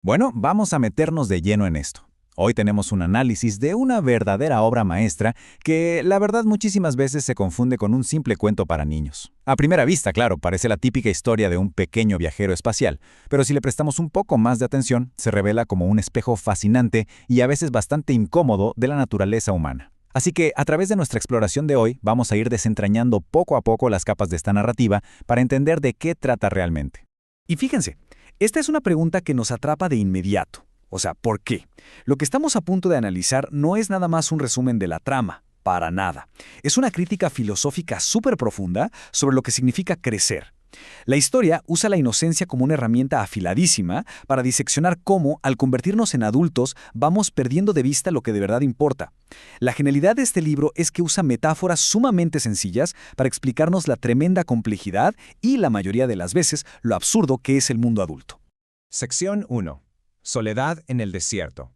Bueno, vamos a meternos de lleno en esto. Hoy tenemos un análisis de una verdadera obra maestra que, la verdad, muchísimas veces se confunde con un simple cuento para niños. A primera vista, claro, parece la típica historia de un pequeño viajero espacial, pero si le prestamos un poco más de atención, se revela como un espejo fascinante y a veces bastante incómodo de la naturaleza humana. Así que, a través de nuestra exploración de hoy, vamos a ir desentrañando poco a poco las capas de esta narrativa para entender de qué trata realmente. Y fíjense, esta es una pregunta que nos atrapa de inmediato. O sea, ¿por qué? Lo que estamos a punto de analizar no es nada más un resumen de la trama, para nada. Es una crítica filosófica súper profunda sobre lo que significa crecer. La historia usa la inocencia como una herramienta afiladísima para diseccionar cómo, al convertirnos en adultos, vamos perdiendo de vista lo que de verdad importa. La genialidad de este libro es que usa metáforas sumamente sencillas para explicarnos la tremenda complejidad y, la mayoría de las veces, lo absurdo que es el mundo adulto. Sección 1. Soledad en el desierto.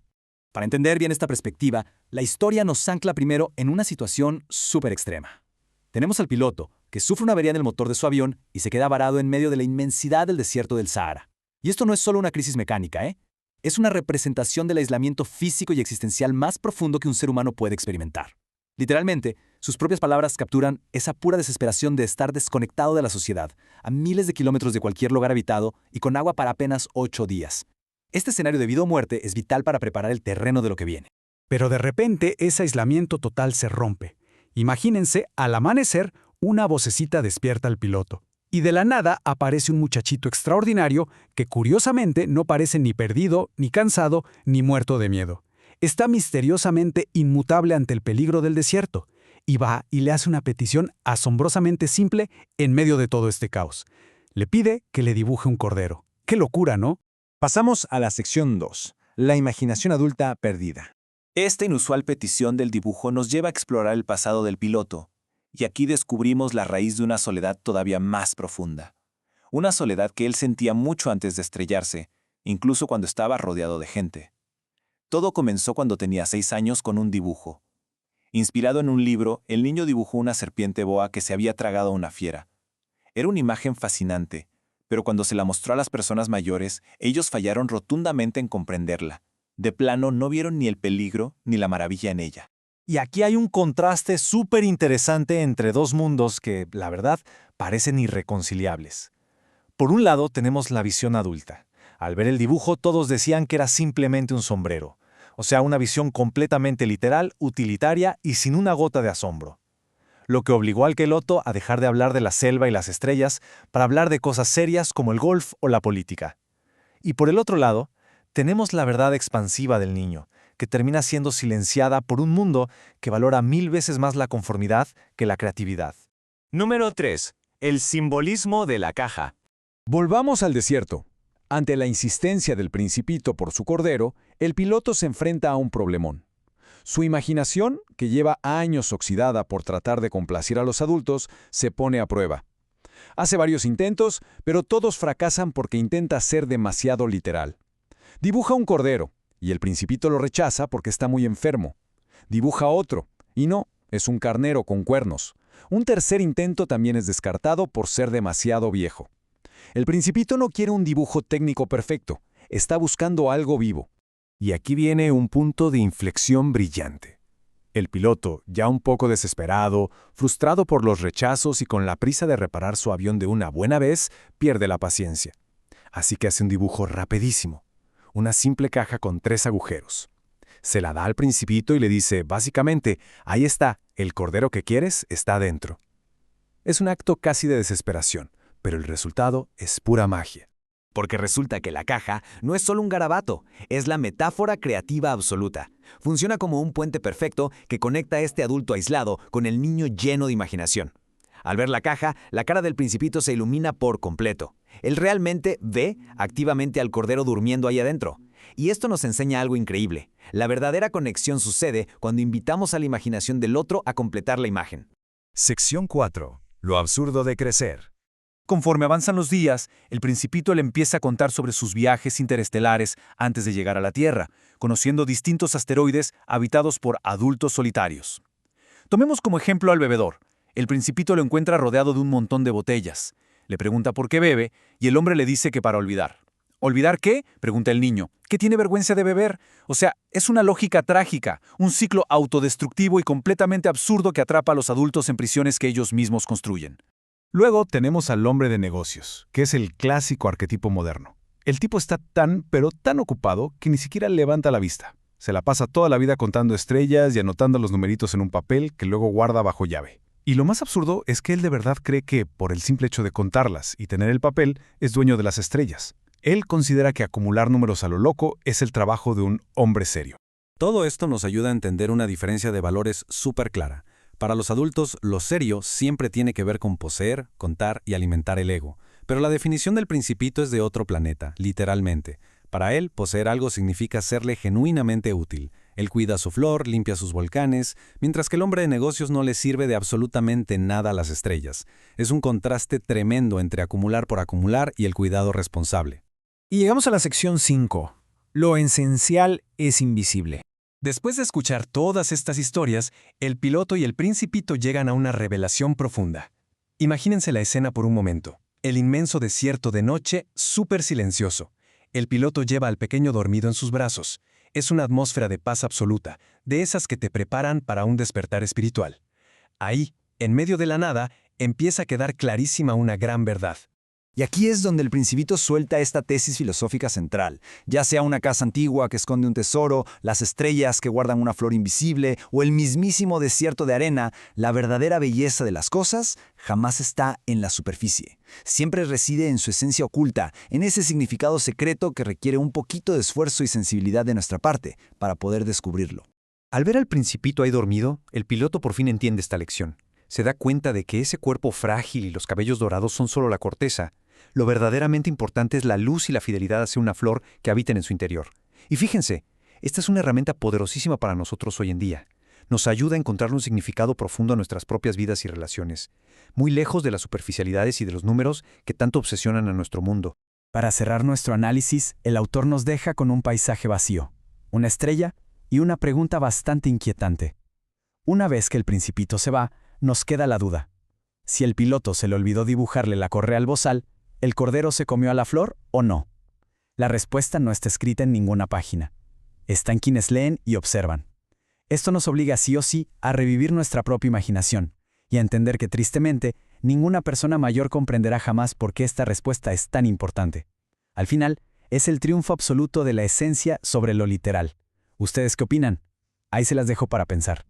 Para entender bien esta perspectiva, la historia nos ancla primero en una situación súper extrema. Tenemos al piloto, que sufre una avería en el motor de su avión y se queda varado en medio de la inmensidad del desierto del Sahara. Y esto no es solo una crisis mecánica, ¿eh? Es una representación del aislamiento físico y existencial más profundo que un ser humano puede experimentar. Literalmente, sus propias palabras capturan esa pura desesperación de estar desconectado de la sociedad, a miles de kilómetros de cualquier lugar habitado y con agua para apenas 8 días. Este escenario de vida o muerte es vital para preparar el terreno de lo que viene. Pero de repente ese aislamiento total se rompe. Imagínense, al amanecer, una vocecita despierta al piloto. Y de la nada aparece un muchachito extraordinario que curiosamente no parece ni perdido, ni cansado, ni muerto de miedo. Está misteriosamente inmutable ante el peligro del desierto. Y va y le hace una petición asombrosamente simple en medio de todo este caos. Le pide que le dibuje un cordero. ¡Qué locura!, ¿no? Pasamos a la sección 2. La imaginación adulta perdida. Esta inusual petición del dibujo nos lleva a explorar el pasado del piloto, y aquí descubrimos la raíz de una soledad todavía más profunda. Una soledad que él sentía mucho antes de estrellarse, incluso cuando estaba rodeado de gente. Todo comenzó cuando tenía 6 años con un dibujo. Inspirado en un libro, el niño dibujó una serpiente boa que se había tragado a una fiera. Era una imagen fascinante, pero cuando se la mostró a las personas mayores, ellos fallaron rotundamente en comprenderla. De plano no vieron ni el peligro ni la maravilla en ella. Y aquí hay un contraste súper interesante entre dos mundos que, la verdad, parecen irreconciliables. Por un lado tenemos la visión adulta. Al ver el dibujo todos decían que era simplemente un sombrero. O sea, una visión completamente literal, utilitaria y sin una gota de asombro. Lo que obligó al Keloto a dejar de hablar de la selva y las estrellas para hablar de cosas serias como el golf o la política. Y por el otro lado, tenemos la verdad expansiva del niño, que termina siendo silenciada por un mundo que valora 1000 veces más la conformidad que la creatividad. Número 3. El simbolismo de la caja. Volvamos al desierto. Ante la insistencia del principito por su cordero, el piloto se enfrenta a un problemón. Su imaginación, que lleva años oxidada por tratar de complacer a los adultos, se pone a prueba. Hace varios intentos, pero todos fracasan porque intenta ser demasiado literal. Dibuja un cordero, y el principito lo rechaza porque está muy enfermo. Dibuja otro, y no, es un carnero con cuernos. Un tercer intento también es descartado por ser demasiado viejo. El principito no quiere un dibujo técnico perfecto, está buscando algo vivo. Y aquí viene un punto de inflexión brillante. El piloto, ya un poco desesperado, frustrado por los rechazos y con la prisa de reparar su avión de una buena vez, pierde la paciencia. Así que hace un dibujo rapidísimo. Una simple caja con 3 agujeros. Se la da al principito y le dice, básicamente, ahí está, el cordero que quieres está adentro. Es un acto casi de desesperación, pero el resultado es pura magia. Porque resulta que la caja no es solo un garabato, es la metáfora creativa absoluta. Funciona como un puente perfecto que conecta a este adulto aislado con el niño lleno de imaginación. Al ver la caja, la cara del principito se ilumina por completo. Él realmente ve activamente al cordero durmiendo ahí adentro. Y esto nos enseña algo increíble. La verdadera conexión sucede cuando invitamos a la imaginación del otro a completar la imagen. Sección 4. Lo absurdo de crecer. Conforme avanzan los días, el principito le empieza a contar sobre sus viajes interestelares antes de llegar a la Tierra, conociendo distintos asteroides habitados por adultos solitarios. Tomemos como ejemplo al bebedor. El principito lo encuentra rodeado de un montón de botellas. Le pregunta por qué bebe y el hombre le dice que para olvidar. ¿Olvidar qué?, pregunta el niño. ¿Qué tiene vergüenza de beber? O sea, es una lógica trágica, un ciclo autodestructivo y completamente absurdo que atrapa a los adultos en prisiones que ellos mismos construyen. Luego tenemos al hombre de negocios, que es el clásico arquetipo moderno. El tipo está pero tan ocupado que ni siquiera levanta la vista. Se la pasa toda la vida contando estrellas y anotando los numeritos en un papel que luego guarda bajo llave. Y lo más absurdo es que él de verdad cree que, por el simple hecho de contarlas y tener el papel, es dueño de las estrellas. Él considera que acumular números a lo loco es el trabajo de un hombre serio. Todo esto nos ayuda a entender una diferencia de valores súper clara. Para los adultos, lo serio siempre tiene que ver con poseer, contar y alimentar el ego. Pero la definición del Principito es de otro planeta, literalmente. Para él, poseer algo significa serle genuinamente útil. Él cuida su flor, limpia sus volcanes, mientras que el hombre de negocios no le sirve de absolutamente nada a las estrellas. Es un contraste tremendo entre acumular por acumular y el cuidado responsable. Y llegamos a la sección 5. Lo esencial es invisible. Después de escuchar todas estas historias, el piloto y el Principito llegan a una revelación profunda. Imagínense la escena por un momento. El inmenso desierto de noche, súper silencioso. El piloto lleva al pequeño dormido en sus brazos. Es una atmósfera de paz absoluta, de esas que te preparan para un despertar espiritual. Ahí, en medio de la nada, empieza a quedar clarísima una gran verdad. Y aquí es donde el Principito suelta esta tesis filosófica central, ya sea una casa antigua que esconde un tesoro, las estrellas que guardan una flor invisible o el mismísimo desierto de arena, la verdadera belleza de las cosas jamás está en la superficie. Siempre reside en su esencia oculta, en ese significado secreto que requiere un poquito de esfuerzo y sensibilidad de nuestra parte para poder descubrirlo. Al ver al Principito ahí dormido, el piloto por fin entiende esta lección. Se da cuenta de que ese cuerpo frágil y los cabellos dorados son solo la corteza. Lo verdaderamente importante es la luz y la fidelidad hacia una flor que habiten en su interior. Y fíjense, esta es una herramienta poderosísima para nosotros hoy en día. Nos ayuda a encontrar un significado profundo a nuestras propias vidas y relaciones, muy lejos de las superficialidades y de los números que tanto obsesionan a nuestro mundo. Para cerrar nuestro análisis, el autor nos deja con un paisaje vacío, una estrella y una pregunta bastante inquietante. Una vez que el Principito se va, nos queda la duda. Si el piloto se le olvidó dibujarle la correa al bozal, ¿el cordero se comió a la flor o no? La respuesta no está escrita en ninguna página. Está en quienes leen y observan. Esto nos obliga sí o sí a revivir nuestra propia imaginación y a entender que tristemente ninguna persona mayor comprenderá jamás por qué esta respuesta es tan importante. Al final, es el triunfo absoluto de la esencia sobre lo literal. ¿Ustedes qué opinan? Ahí se las dejo para pensar.